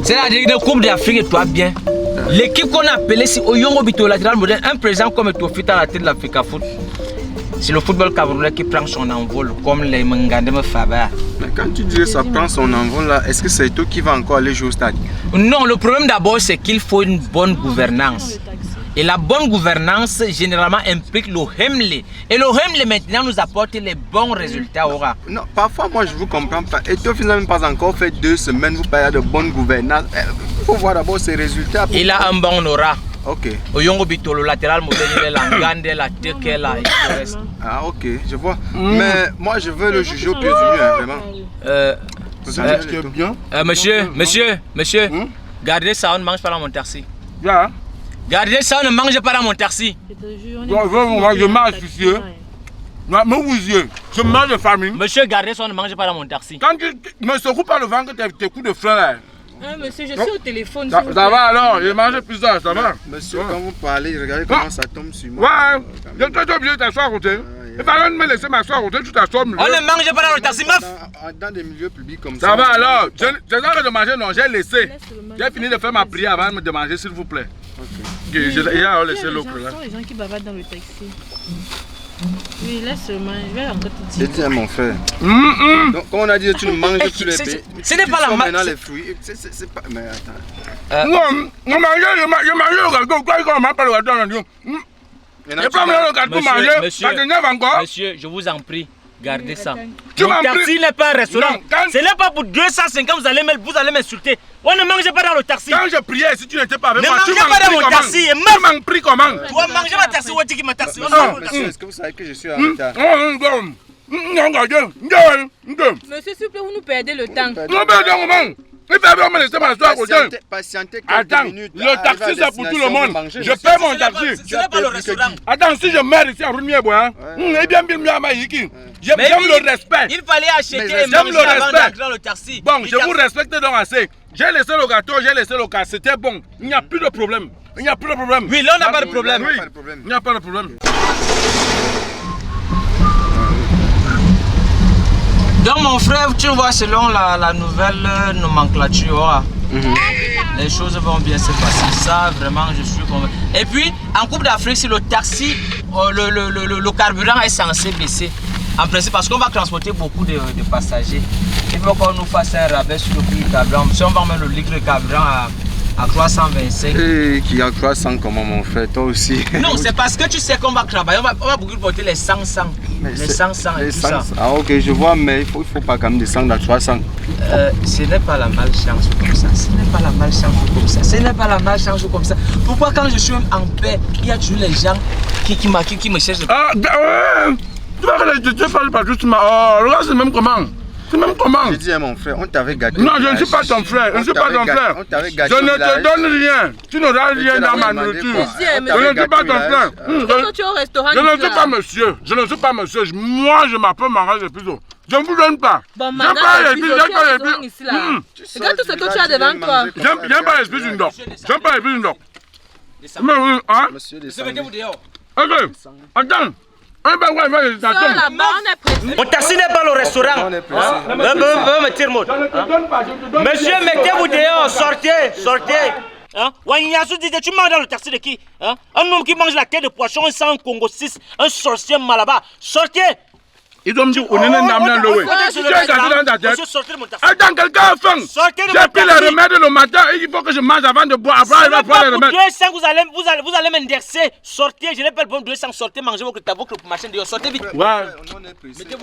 C'est la dernière Coupe d'Afrique et toi bien. L'équipe qu'on a appelée si Oyongo Bito latéral moderne, un président comme Tofita à la tête de l'Africa Foot. C'est le football camerounais qui prend son envol comme les Mangandem Faba. Mais quand tu dis que ça prend son envol là, est-ce que c'est toi qui va encore aller jouer au stade? Non, le problème d'abord c'est qu'il faut une bonne gouvernance. Et la bonne gouvernance généralement implique le Hemle. Et le Hemle maintenant nous apporte les bons résultats. Non, parfois moi je vous comprends pas. Et toi finalement même pas encore fait 2 semaines, vous parlez de bonne gouvernance. Il faut voir d'abord ses résultats. Il a un bon aura. Ok. Oyongo Bito, le latéral moderne, la Ngande, la Teke, la reste. Ah ok, je vois. Mais moi je veux le juger au pied du mur, vraiment. Monsieur, gardez ça, on ne mange pas dans mon taxi. Là, Gardez ça, on ne mange pas dans mon taxi. je mange ici. Je mange de famille. Monsieur, gardez ça, on ne mange pas dans mon taxi. Quand tu me secoues pas le ventre, tes coups de frein là. Monsieur, je suis au téléphone. Ça va alors, je mange plus ça, ça va. Monsieur, quand vous parlez, regardez comment ça tombe sur moi. Ouais, je suis obligé de t'asseoir à côté. Il fallait me laisser m'asseoir à côté, tu t'assois. On ne mange pas dans le taxi, meuf. Dans des milieux publics comme ça. Ça va alors, j'ai arrêté de manger, non, j'ai laissé. J'ai fini de faire ma prière avant de manger, s'il vous plaît. Ok. J'ai laissé l'autre là. Ce sont les gens qui bavardent dans le taxi. Oui, laisse seulement, je vais encore te Je dire. dis mon frère. Donc, comme on a dit, tu ne manges plus les baies. Ce n'est pas la maintenant les fruits. C'est pas. Mais attends. Non, je mange le gâteau, quoi, on m'a pas le gâteau. Je pas le gâteau manger, ça t'énerve encore. Monsieur, je vous en prie, gardez ça. Tu Mon m'en taxi prie. n'est pas un restaurant. Non, quand- Ce n'est pas pour 250, vous allez m'insulter. On ne mange pas dans le taxi. Quand je priais, si tu n'étais pas avec Ne moi, tu mangez m'en pas dans pris mon comment? taxi, et Tu m'en pris comment? Tu vas manger ma taxi, ou tu ma taxi. Monsieur, est-ce que vous savez que je suis en retard? Monsieur, s'il vous plaît, vous nous perdez le temps. Patientez quelques Attends, minutes. le taxi c'est pour tout le monde. Manger. Je paie mon taxi. Ce n'est pas le restaurant. Attends, si je meurs ici à Rounier-Bois, j'aime le respect. Il fallait acheter et j'aime manger le avant respect. d'entrer dans le taxi. Bon, je vous respecte donc assez. J'ai laissé le gâteau, j'ai laissé le cas. C'était bon. Il n'y a plus de problème. Il n'y a plus de problème. Oui, là on n'a pas de problème. Oui, il n'y a pas de problème. Donc mon frère, tu vois, selon la nouvelle nomenclature, les choses vont bien se passer. Ça, vraiment, je suis convaincu. Et puis, en Coupe d'Afrique, si le taxi, le carburant est censé baisser, en principe, parce qu'on va transporter beaucoup de passagers, il faut qu'on nous fasse un rabais sur le prix du carburant. Si on va mettre le litre de carburant à 325. Et qui a 300 comment mon frère, toi aussi. Non, c'est parce que tu sais qu'on va travailler, on va beaucoup porter les 100, les 100 et tout ça. Ah ok, je vois, mais il faut pas quand même descendre à 300. Ce n'est pas la malchance comme ça. Ce n'est pas la malchance comme ça. Ce n'est pas la malchance comme ça. Pourquoi quand je suis en paix, il y a toujours les gens qui me cherchent. Ah, tu vas que je parle pas juste ma. Oh, regarde, c'est même comment. C'est même comment. Je dis à mon frère, on t'avait gâté. Non, je ne suis pas ton frère. Je ne suis pas ton frère. Je ne te donne rien. Tu n'auras rien dans ma nourriture. Je ne suis pas ton frère. Quand tu es au restaurant, Je ne suis pas monsieur. Je ne suis pas monsieur. Moi, je m'appelle Marage Epizo. Je ne vous donne pas. Bon, J'aime madame, pas les tu es au restaurant ici là. Regarde tout ce que tu as devant toi. J'aime pas l'esprit d'une dog. J'aime pas l'esprit d'une dog. Mais oui, hein? Monsieur, Mettez-vous dehors. Ok. Attends. Sors là-bas, on est pressé. Mon taxi n'est pas le restaurant. Me tire mot. Monsieur, mettez-vous dehors. Sortez. Hein? Wanyasu dit, tu manges dans le taxi de qui? Hein? Un homme qui mange la tête de poisson, un sang Congo 6, un sorcier malaba. Sortez. Ils ont dit on est dans le Sortez de mon taxi. Attends, quelqu'un a faim. J'ai pris les remèdes le matin et il faut que je mange avant de boire. Après, il va prendre les remèdes. Vous allez m'indexer. Sortez, je n'ai pas le bon 200. Sortez, mangez votre tabac pour machin dehors. Sortez vite. Ouais.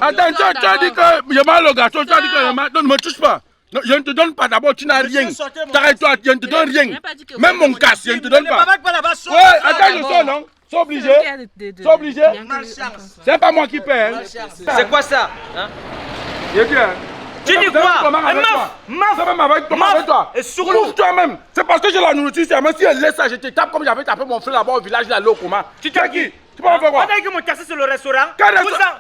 Attends, tu as dit que je mange le gâteau. Tu as dit que je mange. Non, ne me touche pas. Non, je ne te donne pas d'abord, tu n'as rien. T'arrête-toi, je ne te donne rien. Même mon casse, je ne te donne pas. Ouais, attends, je sors, non? C'est obligé. C'est obligé. C'est pas moi qui paie. C'est quoi ça? Tu dis quoi? Toi-même. C'est parce que j'ai la nourriture ici. Même si elle laisse ça, je te tape comme j'avais tapé mon frère là-bas au village là, l'eau comment? Tu t'es qui? Tu peux en faire quoi? On a dit que mon taxi c'est le restaurant.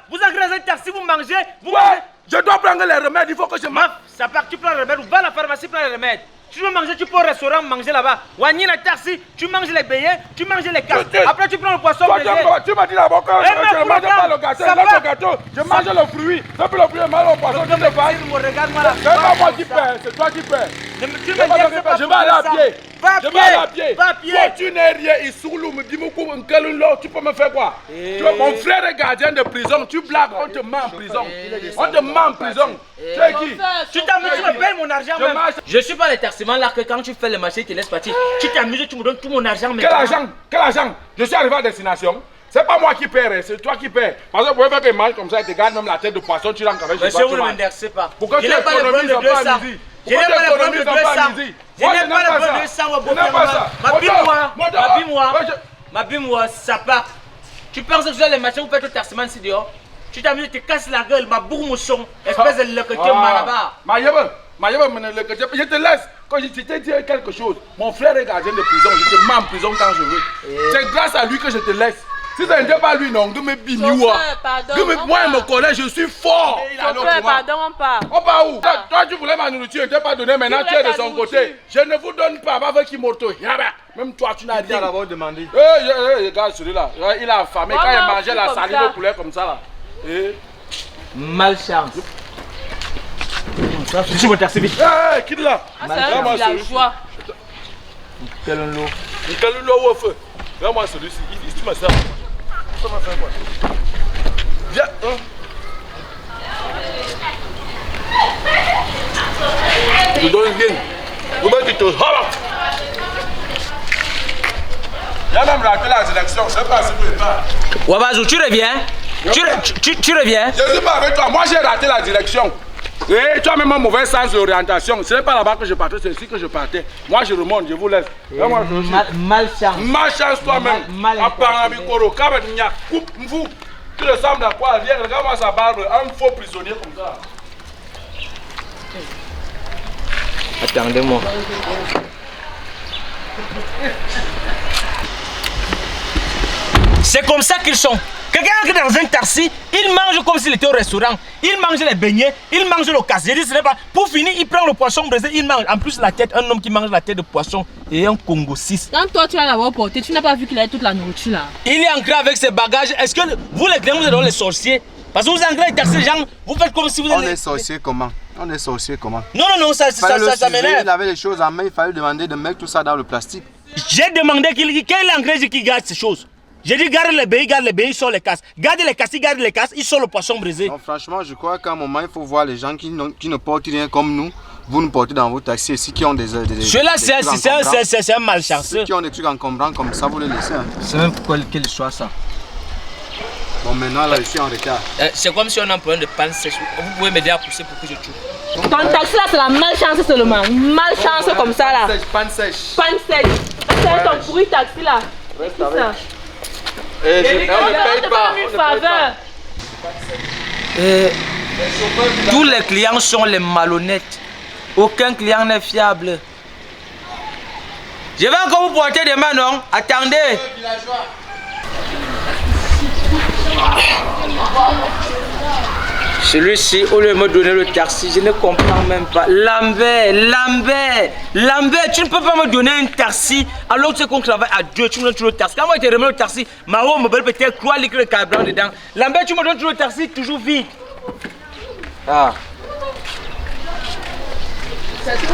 Vous entrez dans un taxi, vous mangez. Ouais, je dois prendre les remèdes, il faut que je mange. Ça part, tu prends le remède ou va à la pharmacie, prends le remède. Tu veux manger, tu peux au restaurant manger là-bas. Wani la taxi, tu manges les beignets, tu manges les casses. Après tu prends le poisson braisé. Tu m'as dit d'abord que je ne mange pas le gâteau, le gâteau. Je mange le fruit. C'est plus le fruit, mal au poisson. Regarde-moi là. C'est pas moi qui paie, c'est toi qui paie. Tu me dis que je vais aller à pied. Va à pied. Va à pied. Quand tu n'es rien, il sourd, me dit tu peux me faire quoi? Mon frère est gardien de prison, tu blagues, on te met en prison. On te met en prison. Tu es qui? Tu t'amuses, tu me payes mon argent même. Je suis pas les taximans là que quand tu fais le marché, ils te laissent partir. Tu t'amuses, tu me donnes tout mon argent. Quel argent? Quel argent? Je suis arrivé à destination. C'est pas moi qui paie, c'est toi qui paie. Parce que vous pouvez faire qu'ils mangent comme ça et te gardent même la tête de poisson, tu rentres avec. Monsieur, vous ne m'indersez pas. Pourquoi tu économises un peu à midi? Je n'ai pas le problème de 200. Je n'ai pas le problème de 200. Mabim-moi, ça part. Tu penses que vous avez les machins, vous faites le taximan ici dehors? Tu t'amuses, tu te casses la gueule, ma bourre-mousson, espèce de lequetier malaba. Je te laisse. Quand je t'ai dit quelque chose, mon frère est gardien de prison, je te mets en prison quand je veux. C'est grâce à lui que je te laisse. Si ça n'était pas lui, non, de me bignoua. Moi, il me connaît, je suis fort. Pardon, on part. On part où? Toi, tu voulais ma nourriture, tu n'es pas donné, maintenant tu es de son côté. Je ne vous donne pas, avec qui morto. Même toi, tu n'as rien. d'abord demandé. Regarde celui-là, il a affamé quand il mangeait la salive au poulet comme ça là. Malchance. Je suis mon taxi vite. Quitte là. C'est la joie. Quel lot au feu. Regarde-moi celui-ci, tu me sers. Ça m'a fait quoi? Viens. Tu donnes rien. Vous mettez tout. Il y a même raté la sélection, je ne sais pas si vous êtes pas. Wabazou, tu reviens? Tu reviens? Je ne suis pas avec toi, moi j'ai raté la direction. Et tu as même un mauvais sens d'orientation. Ce n'est pas là-bas que je partais, c'est ici que je partais. Moi je remonte, je vous laisse. Malchance. Malchance toi-même. Tu ressembles à quoi? Viens, regarde-moi sa barbe, un faux prisonnier comme ça. Attendez-moi. C'est comme ça qu'ils sont. Quelqu'un qui est dans un taxi, il mange comme s'il était au restaurant. Il mange les beignets, il mange le casse. Je dis, ce n'est pas. Pour finir, il prend le poisson braisé, il mange. En plus, la tête, un homme qui mange la tête de poisson et un Congo 6. Quand toi tu vas l'avoir porté, tu n'as pas vu qu'il a toute la nourriture là. Il est ancré avec ses bagages. Est-ce que vous, les clients, vous êtes dans les sorciers? Parce que vous ancrez les taxis, gens, vous faites comme si vous êtes. On est sorcier comment? On est sorcier comment? Non, ça m'énerve. Il avait les choses en main, il fallait demander de mettre tout ça dans le plastique. J'ai demandé quel engrais qui garde ces choses. J'ai dit garde les baies, il sort les casses. Garde les casses, il sort le poisson brisé. Non, franchement, je crois qu'à un moment, il faut voir les gens qui ne portent rien comme nous. Vous nous portez dans vos taxis ici qui ont des ceux-là, c'est un malchanceux. Ceux qui ont des trucs encombrants comme ça, vous les laissez. Hein. C'est même quelle histoire ça. Bon, maintenant, là, je suis en retard. C'est comme si on a un problème de panne sèche. Vous pouvez m'aider à pousser pour que je tue. Ton taxi là, c'est la malchance seulement. Malchance comme ça là. Panne sèche. Panne sèche. C'est ton pourri taxi là. Reste avec. On ne paye pas. Tous les clients sont les malhonnêtes. Aucun client n'est fiable. Je vais encore vous porter des mains, non? Attendez. Celui-ci, au lieu de me donner le taxi, je ne comprends même pas. Lambert, tu ne peux pas me donner un taxi alors que tu sais qu'on travaille à deux, tu me donnes toujours le taxi. Quand moi je te remets le taxi, ma roue me belle peut-être croire que le carburant dedans. Lambert, tu me donnes toujours le taxi, toujours vide. Ah.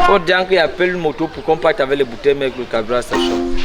Faut dire qu'il appelle une moto pour qu'on parte avec les bouteilles, mais avec le carburant, ça chauffe.